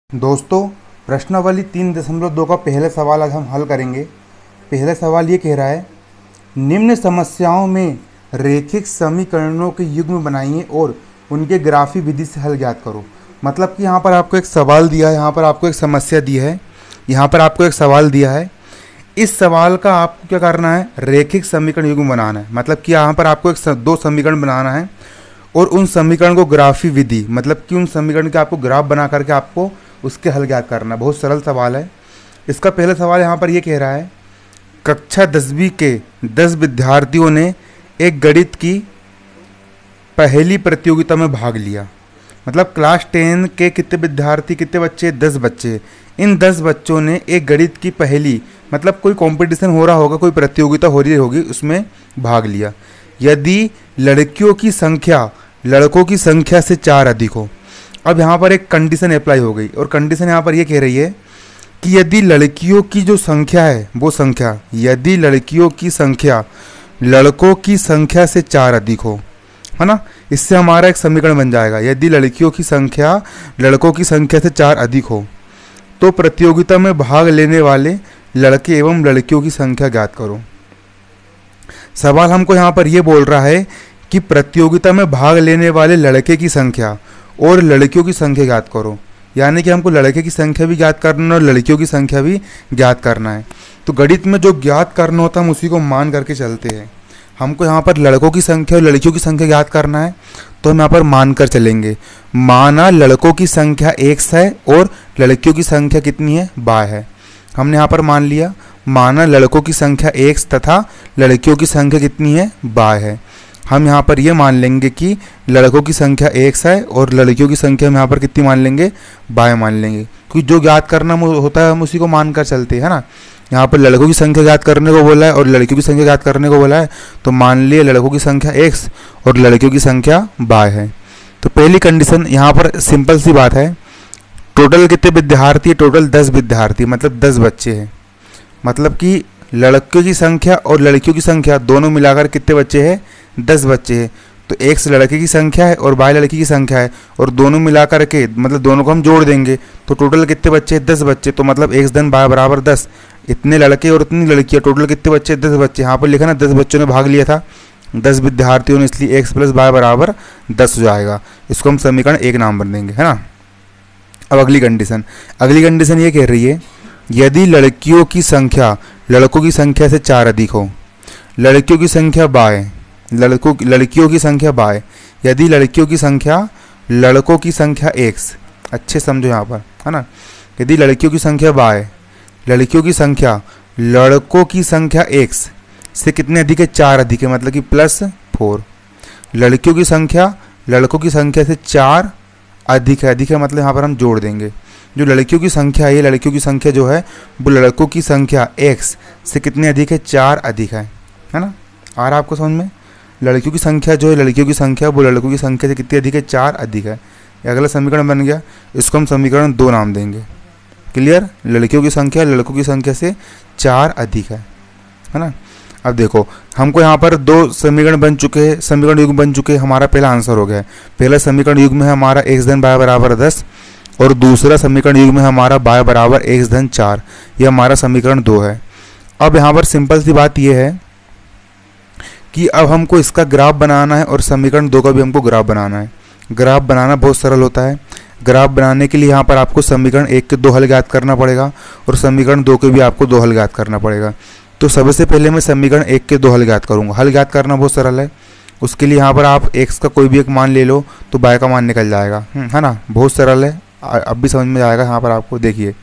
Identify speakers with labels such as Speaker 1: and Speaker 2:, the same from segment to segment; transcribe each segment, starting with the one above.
Speaker 1: दोस्तों, प्रश्नावली 3.2 का पहला सवाल आज हम हल करेंगे। पहला सवाल ये कह रहा है, निम्न समस्याओं में रैखिक समीकरणों के युग्म बनाइए और उनके ग्राफी विधि से हल ज्ञात करो। मतलब कि यहाँ पर आपको एक सवाल दिया है, यहाँ पर आपको एक समस्या दी है, यहाँ पर आपको एक सवाल दिया है। इस सवाल का आपको क्या करना है, रैखिक समीकरण युग्म बनाना है। मतलब कि यहाँ पर आपको दो समीकरण बनाना है और उन समीकरण को ग्राफी विधि, मतलब कि उन समीकरण के आपको ग्राफ बना करके आपको उसके हल ज्ञात करना। बहुत सरल सवाल है। इसका पहला सवाल यहाँ पर ये कह रहा है, कक्षा 10वीं के 10 विद्यार्थियों ने एक गणित की पहली प्रतियोगिता में भाग लिया। मतलब क्लास 10 के कितने विद्यार्थी, कितने बच्चे, 10 बच्चे। इन 10 बच्चों ने एक गणित की पहली, मतलब कोई कंपटीशन हो रहा होगा, कोई प्रतियोगिता हो रही होगी, उसमें भाग लिया। यदि लड़कियों की संख्या लड़कों की संख्या से 4 अधिक हो। अब यहाँ पर एक कंडीशन अप्लाई हो गई और कंडीशन यहाँ पर ये कह रही है कि यदि लड़कियों की जो संख्या है वो संख्या, यदि लड़कियों की संख्या लड़कों की संख्या से 4 अधिक हो, है ना। इससे हमारा एक समीकरण बन जाएगा, यदि लड़कियों की संख्या लड़कों की संख्या से 4 अधिक हो तो प्रतियोगिता में भाग लेने वाले लड़के एवं लड़कियों की संख्या ज्ञात करो। सवाल हमको यहाँ पर यह बोल रहा है कि प्रतियोगिता में भाग लेने वाले लड़के की संख्या और लड़कियों की संख्या ज्ञात करो। यानी कि हमको लड़के की संख्या भी ज्ञात करना है और लड़कियों की संख्या भी ज्ञात करना है। तो गणित में जो ज्ञात करना होता है हम उसी को मान करके चलते हैं। हमको यहाँ पर लड़कों की संख्या और लड़कियों की संख्या ज्ञात करना है, तो हम यहाँ पर मान कर चलेंगे। माना लड़कों की संख्या x है और लड़कियों की संख्या कितनी है, y है। हमने यहाँ पर मान लिया, माना लड़कों की संख्या x तथा लड़कियों की संख्या कितनी है, y है। हम यहाँ पर ये मान लेंगे कि लड़कों की संख्या x है और लड़कियों की संख्या हम यहाँ पर कितनी मान लेंगे, y मान लेंगे। क्योंकि जो ज्ञात करना होता है हम उसी को मान कर चलते हैं ना। यहाँ पर लड़कों की संख्या ज्ञात करने को बोला है और लड़कियों की संख्या ज्ञात करने को बोला है, तो मान लिए लड़कों की संख्या x और लड़कियों की संख्या y है। तो पहली कंडीशन यहाँ पर सिंपल सी बात है, टोटल कितने विद्यार्थी है, टोटल 10 विद्यार्थी, मतलब 10 बच्चे हैं। मतलब कि लड़कियों की संख्या और लड़कियों की संख्या दोनों मिलाकर कितने बच्चे हैं, 10 बच्चे हैं। तो x लड़के की संख्या है और y लड़की की संख्या है और दोनों मिलाकर के, मतलब दोनों को हम जोड़ देंगे तो टोटल कितने बच्चे, 10 बच्चे। तो मतलब x धन y बराबर 10, इतने लड़के और इतनी लड़कियाँ, टोटल कितने बच्चे, 10 बच्चे। यहाँ पर लिखा ना 10 बच्चों ने भाग लिया था, 10 विद्यार्थियों ने, इसलिए x + y बराबर 10 हो जाएगा। इसको हम समीकरण 1 नाम बन देंगे, है ना। अब अगली कंडीशन ये कह रही है, यदि लड़कियों की संख्या लड़कों की संख्या से 4 अधिक हो, लड़कियों की संख्या y, लड़कियों की संख्या y, यदि लड़कियों की संख्या लड़कों की संख्या x, अच्छे समझो यहाँ पर, है ना। यदि लड़कियों की संख्या y, लड़कियों की संख्या लड़कों की संख्या x से कितने अधिक है, 4 अधिक है, मतलब कि +4। लड़कियों की संख्या लड़कों की संख्या से 4 अधिक है, मतलब यहाँ पर हम जोड़ देंगे। जो लड़कियों की संख्या है, ये लड़कियों की संख्या जो है वो लड़कों की संख्या x से कितने अधिक है, 4 अधिक है ना। आ रहा आपको समझ में, लड़कियों की संख्या जो है, लड़कियों की संख्या वो लड़कों की संख्या से कितनी अधिक है, 4 अधिक है। ये अगला समीकरण बन गया, इसको हम समीकरण 2 नाम देंगे। क्लियर, लड़कियों की संख्या लड़कों की संख्या से 4 अधिक है ना। अब देखो हमको यहाँ पर 2 समीकरण बन चुके हैं, समीकरण युग्म बन चुके हैं। हमारा पहला आंसर हो गया है। पहला समीकरण युग्म है हमारा x धन y बराबर 10 और दूसरा समीकरण युग्म है हमारा y बराबर x धन 4। ये हमारा समीकरण 2 है। अब यहाँ पर सिंपल सी बात यह है कि अब हमको इसका ग्राफ बनाना है और समीकरण 2 का भी हमको ग्राफ बनाना है। ग्राफ बनाना बहुत सरल होता है। ग्राफ बनाने के लिए यहाँ पर आपको समीकरण 1 के 2 हल ज्ञात करना पड़ेगा और समीकरण 2 के भी आपको 2 हल ज्ञात करना पड़ेगा। तो सबसे पहले मैं समीकरण 1 के 2 हल ज्ञात करूँगा। हल ज्ञात करना बहुत सरल है। उसके लिए यहाँ पर आप x का कोई भी एक मान ले लो तो y का मान निकल जाएगा, है ना। बहुत सरल है, अब भी समझ में आएगा यहाँ पर आपको। देखिए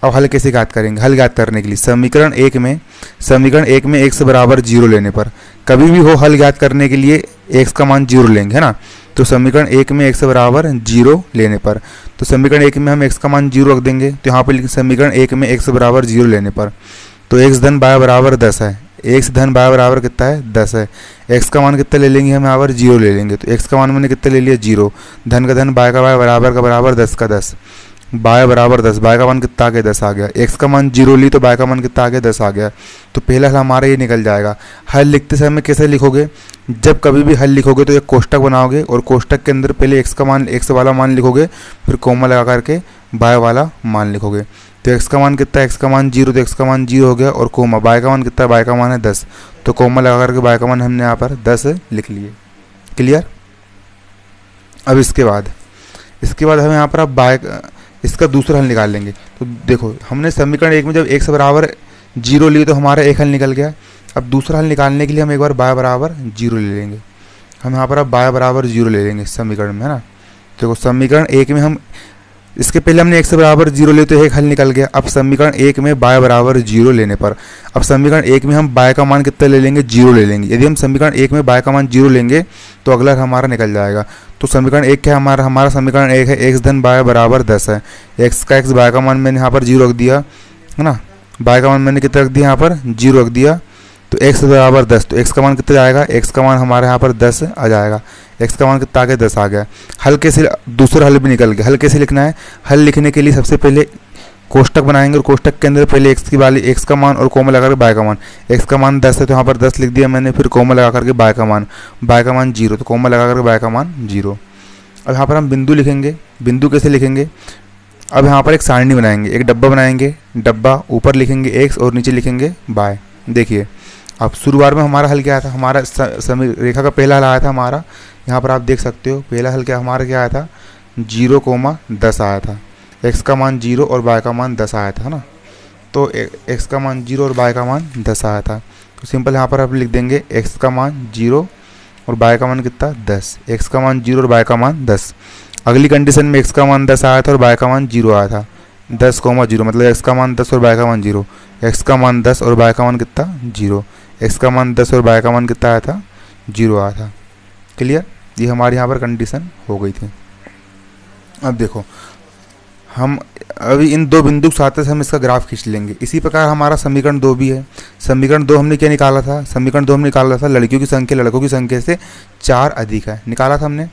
Speaker 1: अब हल कैसे ज्ञात करेंगे। हल ज्ञात करने के लिए समीकरण 1 में x बराबर 0 लेने पर, कभी भी हो हल ज्ञात करने के लिए x का मान 0 लेंगे, है ना। तो समीकरण 1 में x बराबर 0 लेने पर, तो समीकरण 1 में हम x का मान 0 रख देंगे। तो यहाँ पर लिखें समीकरण 1 में x बराबर 0 लेने पर, तो x धन y बराबर 10 है। x धन y बराबर कितना है, 10 है। x का मान कितना ले लेंगे हम, यहाँ पर 0 ले लेंगे। तो x का मान मैंने कितना ले लिया, 0। धन का धन, y का y बराबर 10 का 10, y बराबर 10, y का मान कितना आ गया, 10 आ गया। x का मान 0 ली तो y का मान कितना आ गया, 10 आ गया। तो पहला हल हमारा ये निकल जाएगा। हल लिखते समय कैसे लिखोगे, जब कभी भी हल लिखोगे तो एक कोष्टक बनाओगे और कोष्टक के अंदर पहले x का मान, x वाला मान लिखोगे, फिर कोमा लगा करके बाय वाला मान लिखोगे। तो x का मान कितना है, x का मान 0, तो x का मान 0 हो गया, और कोमा बाय का मान कितना है, बाय का मान है 10, तो कोमा लगा करके बाय का मान हमने यहाँ पर 10 लिख लिए। क्लियर। अब इसके बाद हम यहाँ पर अब बाय इसका दूसरा हल निकाल लेंगे। तो देखो हमने समीकरण 1 में जब x बराबर 0 लिए तो हमारा एक हल निकल गया। अब दूसरा हल निकालने के लिए हम एक बार बाय बराबर 0 ले लेंगे। हम यहाँ पर अब बाय बराबर 0 ले लेंगे समीकरण में, है ना। देखो समीकरण 1 में हम इसके पहले हमने x बराबर 0 लिए तो एक हल निकल गया। अब समीकरण 1 में बाय बराबर 0 लेने पर, अब समीकरण 1 में हम बाय का मान कितना ले लेंगे, 0 ले लेंगे। यदि हम समीकरण 1 में बाय का मान 0 लेंगे तो अगला हमारा निकल जाएगा। तो समीकरण 1 क्या है हमारा समीकरण 1 है x धन बाय बराबर 10 है। x का x बाय का मान मैंने यहाँ पर 0 रख दिया, है ना। बाय का मान मैंने कितना रख दिया, यहाँ पर 0 रख दिया। तो x बराबर 10, तो x का मान कितना जाएगा, x का मान हमारे यहाँ पर 10 आ जाएगा। x का मान कितना आ गया, 10 आ गया। हल कैसे, दूसरा हल भी निकल गया। हल कैसे लिखना है, हल लिखने के लिए सबसे पहले कोष्टक बनाएंगे और कोष्टक के अंदर पहले x की वाली x का मान और कोमा लगा कर बाय का मान। x का मान 10 है तो यहाँ पर 10 लिख दिया मैंने, फिर कोमा लगा करके बाय का मान 0, तो कोमा लगा करके बाय का मान 0। अब यहाँ पर हम बिंदु लिखेंगे। बिंदु कैसे लिखेंगे, अब यहाँ पर एक सारणी बनाएंगे, एक डब्बा बनाएंगे। डब्बा ऊपर लिखेंगे x और नीचे लिखेंगे बाय। देखिए अब शुरुआत में हमारा हल क्या आया था, हमारा रेखा का पहला हल आया था हमारा, यहाँ पर आप देख सकते हो पहला हल क्या हमारा क्या आया था, 0,10 आया था। x का मान 0 और y का मान 10 आया था, है ना। तो x का मान 0 और y का मान 10 आया था। तो सिंपल यहाँ पर आप लिख देंगे x का मान 0 और y का मान कितना 10। x का मान 0 और y का मान 10। अगली कंडीशन में x का मान 10 आया था और y का मान 0 आया था। 10,0 मतलब x का मान 10 और y का मान 0। x का मान 10 और y का मान कितना 0। x का मान 10 और y का मान कितना आया था, 0 आया था। क्लियर। ये हमारे यहाँ पर कंडीशन हो गई थी। अब देखो हम अभी इन दो बिंदु के साथ हम इसका ग्राफ खींच लेंगे। इसी प्रकार हमारा समीकरण 2 भी है। समीकरण 2 हमने क्या निकाला था, समीकरण 2 हमने निकाला था लड़कियों की संख्या लड़कों की संख्या से 4 अधिक है, निकाला था हमने।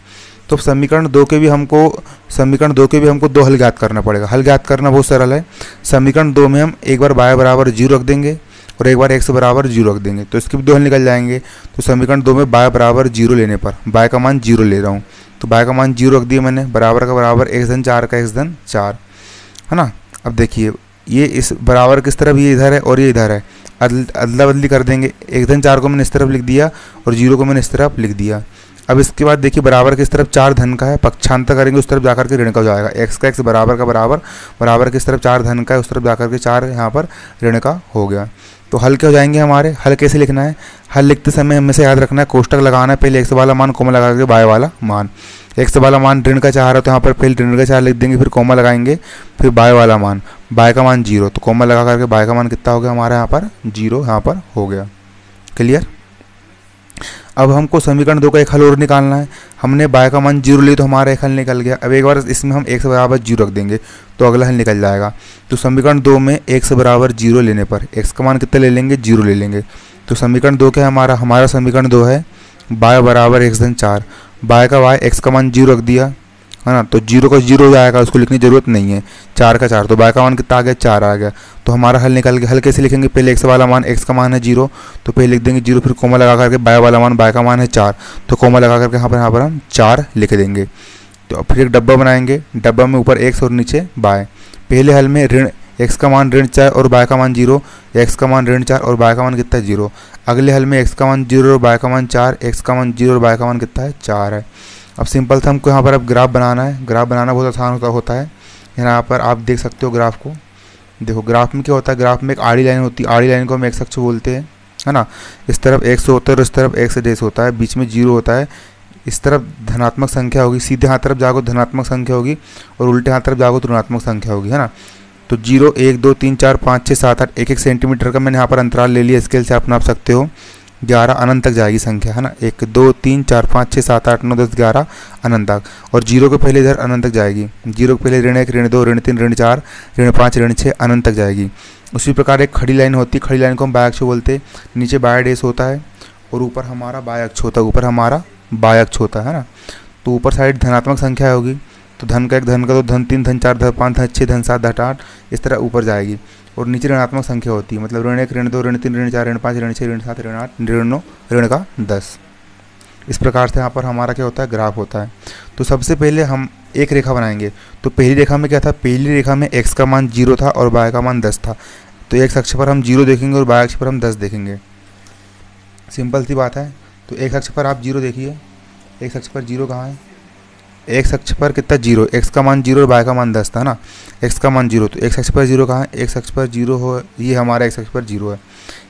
Speaker 1: तो समीकरण 2 के भी हमको 2 हल ज्ञात करना पड़ेगा। हल ज्ञात करना बहुत सरल है। समीकरण 2 में हम एक बार y बराबर 0 रख देंगे और एक बार x बराबर 0 रख देंगे, तो इसके भी 2 हल निकल जाएंगे। तो समीकरण 2 में y बराबर 0 लेने पर, y का मान 0 ले रहा हूँ, तो y का मान 0 रख दिया मैंने, बराबर का बराबर x धन 4 का x धन 4, है ना। अब देखिए ये इस बराबर किस तरफ, ये इधर है और ये इधर है, अदला बदली कर देंगे। x धन 4 को मैंने इस तरफ लिख दिया और 0 को मैंने इस तरफ लिख दिया। अब इसके बाद देखिए बराबर किस तरफ 4 धन का है, पक्षांतर करेंगे उस तरफ जाकर के ऋण का हो जाएगा। x का x बराबर का बराबर, बराबर किस तरफ 4 धन का है उस तरफ जाकर के 4 यहाँ पर ऋण का हो गया। तो हल क्या हो जाएंगे हमारे, हल कैसे लिखना है, हल लिखते समय हमें से याद रखना है कोष्टक लगाना है। पहले x वाला मान कोमा लगा के बाय वाला मान, x वाला मान ऋण का 4 है तो यहाँ पर पहले ऋण का 4 लिख देंगे, फिर कोमा लगाएंगे, फिर बाय वाला मान, बाय का मान 0, तो कोमा लगा करके बाय का मान कितना हो गया हमारा यहाँ पर 0 यहाँ पर हो गया। क्लियर। अब हमको समीकरण 2 का एक हल और निकालना है। हमने बाय का मान 0 लिया तो हमारा एक हल निकल गया। अब एक बार इसमें हम x बराबर 0 रख देंगे तो अगला हल निकल जाएगा। तो समीकरण 2 में x बराबर 0 लेने पर x का मान कितना ले लेंगे, 0 ले लेंगे। तो समीकरण 2 क्या है हमारा समीकरण 2 है y बराबर x धन 4, बाय का y x का मान 0 रख दिया, है ना। तो 0 का 0 हो जाएगा, उसको लिखने की जरूरत नहीं है। 4 का 4, तो बाय का मान कितना आ गया, 4 आ गया। तो हमारा हल निकल गया। हल कैसे लिखेंगे, पहले x वाला मान, x का मान है 0 तो पहले लिख देंगे 0, फिर कोमा लगा करके बाय वाला मान, बाय का मान है 4 तो कोमा लगा करके यहाँ पर हम 4 लिख देंगे। तो फिर एक डब्बा बनाएंगे, डब्बा में ऊपर x और नीचे बाय। पहले हल में ऋण x का मान ऋण 4 और बाय का मान 0, x का मान ऋण 4 और बाय का मान कितना है 0। अगले हल में x का मान 0 और बाय का मान 4, x का मान 0 और बाय का मान कितना है 4 है। अब सिंपल था हमको यहाँ पर अब ग्राफ बनाना है। ग्राफ बनाना बहुत आसान होता है। यहाँ पर आप देख सकते हो ग्राफ को। देखो ग्राफ में क्या होता है, ग्राफ में एक आड़ी लाइन होती है, आड़ी लाइन को हम एक्स अक्ष बोलते हैं, है ना। इस तरफ x होता है और इस तरफ x डेश होता है, बीच में 0 होता है। इस तरफ धनात्मक संख्या होगी, सीधे हाथ तरफ जाओगे धनात्मक संख्या होगी और उल्टे हाथ तरफ जाओगे तो ऋणात्मक संख्या होगी, है ना। तो 0 1 2 3 4 5 6 7 8 1 सेंटीमीटर का मैंने यहाँ पर अंतराल ले लिया। स्केल से आप नाप सकते हो। 11 अनंत तक जाएगी संख्या, है ना। 1 2 3 4 5 6 7 8 9 10 11 अनंत तक। और 0 के पहले इधर अनंत तक जाएगी। 0 के पहले ऋण 1 ऋण 2 ऋण 3 ऋण 4 ऋण 5 ऋण 6 अनंत तक जाएगी। उसी प्रकार एक खड़ी लाइन होती है, खड़ी लाइन को हम बाय अक्ष बोलते हैं। नीचे बाय डेश होता है और ऊपर हमारा बाय अक्ष होता है, ऊपर हमारा बाय अक्ष होता है ना। तो ऊपर साइड धनात्मक संख्या होगी, तो धन का 1 धन का 2 धन 3 धन 4 धन 5 धन 6 धन 7 धन 8 इस तरह ऊपर जाएगी। और नीचे ऋणात्मक संख्या होती है, मतलब ऋण 1 ऋण 2 ऋण 3 ऋण 4 ऋण 5 ऋण 6 ऋण 7 ऋण 8 ऋण 9 ऋण का 10। इस प्रकार से यहाँ पर हमारा क्या होता है, ग्राफ होता है। तो सबसे पहले हम एक रेखा बनाएंगे। तो पहली रेखा में क्या था, पहली रेखा में x का मान 0 था और y का मान 10 था। तो x अक्ष पर हम 0 देखेंगे और y अक्ष पर हम 10 देखेंगे। सिंपल सी बात है। तो x अक्ष पर आप 0 देखिए, x अक्ष पर 0 कहाँ है, x अक्ष पर कितना 0, x का मान 0 और y का मान 10 था ना, x का मान 0। तो x अक्ष पर 0 कहाँ है, x अक्ष पर 0 हो, ये हमारा x अक्ष पर 0 है,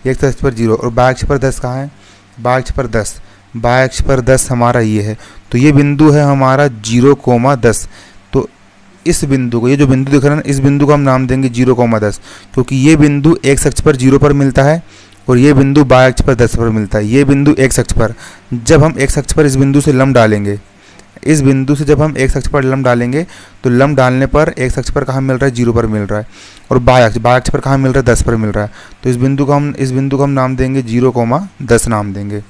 Speaker 1: x अक्ष पर 0। और y अक्ष पर 10 कहाँ है, y अक्ष पर 10, y अक्ष पर 10 हमारा ये है। तो ये बिंदु है हमारा 0,10। तो इस बिंदु को, ये जो बिंदु दिख रहा है ना, इस बिंदु को हम नाम देंगे 0,10, क्योंकि ये बिंदु x अक्ष पर 0 पर मिलता है और ये बिंदु y अक्ष पर 10 पर मिलता है। ये बिंदु x अक्ष पर, जब हम x अक्ष पर इस बिंदु से लंब डालेंगे, इस बिंदु से जब हम x अक्ष पर लंब डालेंगे तो लंब डालने पर x अक्ष पर कहाँ मिल रहा है, 0 पर मिल रहा है, और y अक्ष पर कहाँ मिल रहा है, 10 पर मिल रहा है। तो इस बिंदु को हम नाम देंगे 0,10 नाम देंगे।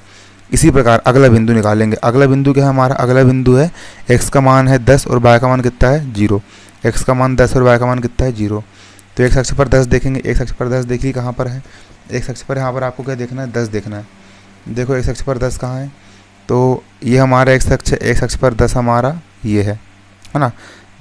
Speaker 1: इसी प्रकार अगला बिंदु निकालेंगे। अगला बिंदु क्या है हमारा, अगला बिंदु है x का मान है 10 और y का मान कितना है, 0। x का मान 10 और y का मान कितना है, 0। तो x अक्ष पर 10 देखेंगे, x अक्ष पर 10 देखिए कहाँ पर है, x अक्ष पर यहाँ पर आपको क्या देखना है, 10 देखना है। देखो x अक्ष पर 10 कहाँ है, तो ये हमारा x अक्ष पर 10 हमारा ये है ना,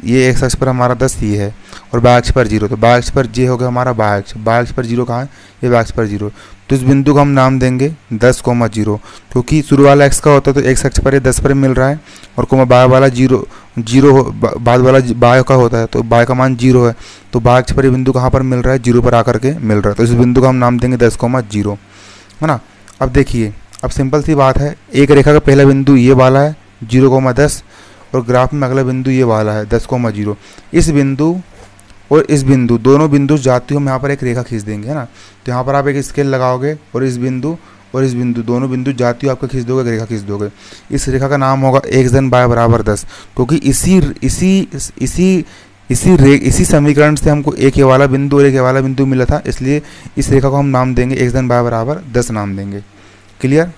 Speaker 1: ये x अक्ष पर हमारा 10 ये है, और y अक्ष पर 0। तो y अक्ष पर ये हो गया हमारा y अक्ष पर 0 कहाँ है, ये y अक्ष पर 0। तो इस बिंदु को हम नाम देंगे 10,0, क्योंकि शुरू वाला x का होता है तो x अक्ष पर ये 10 पर मिल रहा है, और कोमा y वाला 0 बाद वाला y का होता है तो y का मान 0 है। तो y अक्ष पर ये बिंदु कहाँ पर मिल रहा है, 0 पर आकर के मिल रहा है। तो इस बिंदु को हम नाम देंगे 10,0, है ना। अब देखिए, अब सिंपल सी बात है, एक रेखा का पहला बिंदु ये वाला है 0,10 और ग्राफ में अगला बिंदु ये वाला है 10,0। इस बिंदु और इस बिंदु, दोनों बिंदु जाते हुए हम यहाँ पर एक रेखा खींच देंगे, है ना। तो यहाँ पर आप एक स्केल लगाओगे और इस बिंदु और इस बिंदु, दोनों बिंदु जाती हुए आपको खींच दोगे, रेखा खींच दोगे। इस रेखा का नाम होगा x धन y बराबर 10, क्योंकि इसी समीकरण से हमको एक ये वाला बिंदु और एक ये वाला बिंदु मिला था, इसलिए इस रेखा को हम नाम देंगे x धन y बराबर 10 नाम देंगे। क्लियर।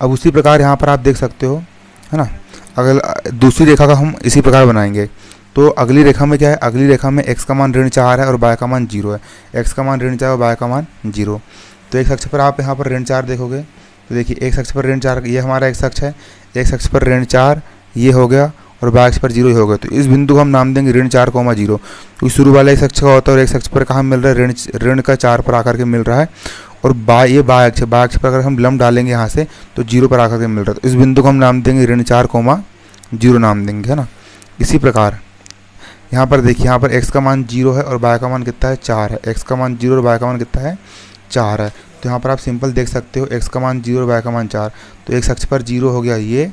Speaker 1: अब उसी प्रकार यहाँ पर आप देख सकते हो, है ना। अगर दूसरी रेखा का हम इसी प्रकार बनाएंगे। तो अगली रेखा में क्या है, अगली रेखा में x का मान ऋण 4 है और y का मान 0 है, x का मान ऋण 4 और y का मान 0। तो x अक्ष पर आप यहाँ पर ऋण 4 देखोगे, तो देखिए x अक्ष पर ऋण 4, ये हमारा x अक्ष है, x अक्ष पर ऋण 4 ये हो गया और y अक्ष पर 0 ही हो गया। तो इस बिंदु को हम नाम देंगे ऋण 4,0, क्योंकि शुरू वाला x अक्ष का होता है और x अक्ष पर कहाँ मिल रहा है, ऋण का 4 पर आकर के मिल रहा है, और y अक्ष पर अगर हम लंब डालेंगे यहाँ से तो 0 पर आकर के मिल रहा है। तो इस बिंदु को हम नाम देंगे ऋण 4,0 नाम देंगे, है ना। इसी प्रकार यहाँ पर देखिए, यहाँ पर x का मान 0 है और y का मान कितना है, 4 है। x का मान 0 और y का मान कितना है, 4 है। तो यहाँ पर आप सिंपल देख सकते हो, x का मान 0 और y का मान 4। तो x अक्ष पर 0 हो गया ये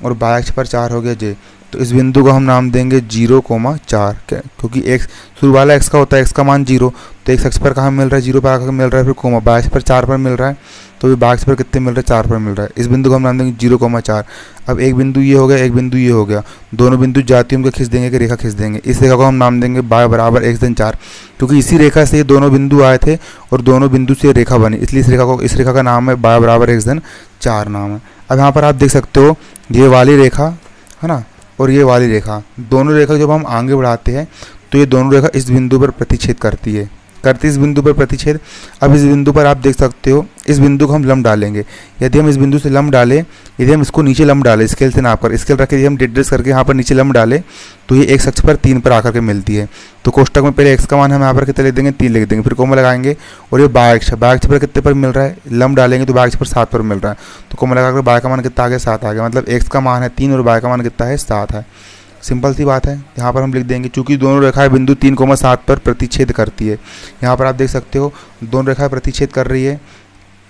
Speaker 1: और y अक्ष पर 4 हो गया जे। तो इस बिंदु को हम नाम देंगे 0,4, क्योंकि x शुरू वाला x का होता है, x का मान 0, तो x अक्ष पर कहाँ मिल रहा है, 0 पर आकर मिल रहा है, फिर कोमा y अक्ष पर 4 पर मिल रहा है, तो y अक्ष पर कितने मिल रहा है, 4 पर मिल रहा है। इस बिंदु को हम नाम देंगे 0,4। अब एक बिंदु ये हो गया, एक बिंदु ये हो गया, दोनों बिंदु जाती उनको खींच देंगे कि रेखा खींच देंगे। इस रेखा को हम नाम देंगे y बराबर x धन 4, क्योंकि इसी रेखा से ये दोनों बिंदु आए थे और दोनों बिंदु से रेखा बनी, इसलिए इस रेखा का नाम है y बराबर x धन 4 नाम है। अब यहाँ पर आप देख सकते हो, ये वाली रेखा है ना और ये वाली रेखा, दोनों रेखा जब हम आगे बढ़ाते हैं तो ये दोनों रेखा इस बिंदु पर प्रतिच्छेद करती है, इस बिंदु पर प्रतिच्छेद। अब इस बिंदु पर आप देख सकते हो, इस बिंदु को हम लंब डालेंगे। यदि हम इस बिंदु से लंब डालें, यदि हम इसको नीचे लंब डालें, स्केल से नाप कर, स्केल रख के यदि हम डिड्रेस करके यहाँ पर नीचे लंब डालें तो ये x अक्ष पर 3 पर आकर के मिलती है। तो कोष्टक में पहले x का मान हम यहाँ पर कितने लिख देंगे, 3 लिख देंगे, फिर कोमा लगाएंगे और ये y अक्ष पर कितने पर मिल रहा है, लंब डालेंगे तो y अक्ष पर 7 पर मिल रहा है। तो कोमा लगाकर y का मान कितना आ गया, 7 आ गया, मतलब x का मान है 3 और y का मान कितना है, 7 है। सिंपल सी बात है। यहाँ पर हम लिख देंगे, चूंकि दोनों रेखाएं बिंदु 3,7 पर प्रतिच्छेद करती है। यहाँ पर आप देख सकते हो, दोनों रेखाएं प्रतिच्छेद कर रही है।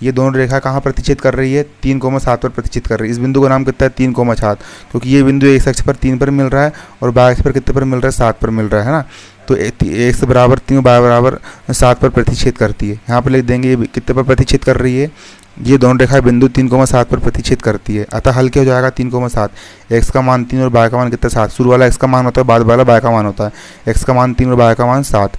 Speaker 1: ये दोनों रेखा कहाँ प्रतिच्छेद कर रही है, 3,7 पर प्रतिच्छेद कर रही है। इस बिंदु का नाम कितना है, 3,7, क्योंकि ये बिंदु x अक्ष पर 3 पर मिल रहा है और y अक्ष पर कितने पर मिल रहा है, 7 पर मिल रहा है ना। तो x बराबर 3 y बराबर 7 पर प्रतिच्छेद करती है। यहाँ पर लिख देंगे ये कितने पर प्रतिच्छेद कर रही है, ये दोनों रेखाएं बिंदु 3,7 पर प्रतिच्छेद करती है। अतः हल क्या हो जाएगा, 3,7, x का मान 3 और y का मान कितना, 7। शुरू वाला x का मान होता है, बाद वाला y का मान होता है। x का मान 3 और y का मान 7,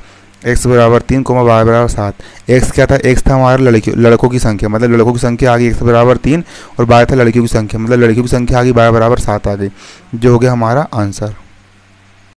Speaker 1: x बराबर 3, y बराबर 7। x क्या था, x था हमारा लड़कों की संख्या, मतलब लड़कों की संख्या आ गई x बराबर 3, और y था लड़कियों की संख्या, मतलब लड़कियों की संख्या आ गई y बराबर 7 आ गई, जो हो गया हमारा आंसर।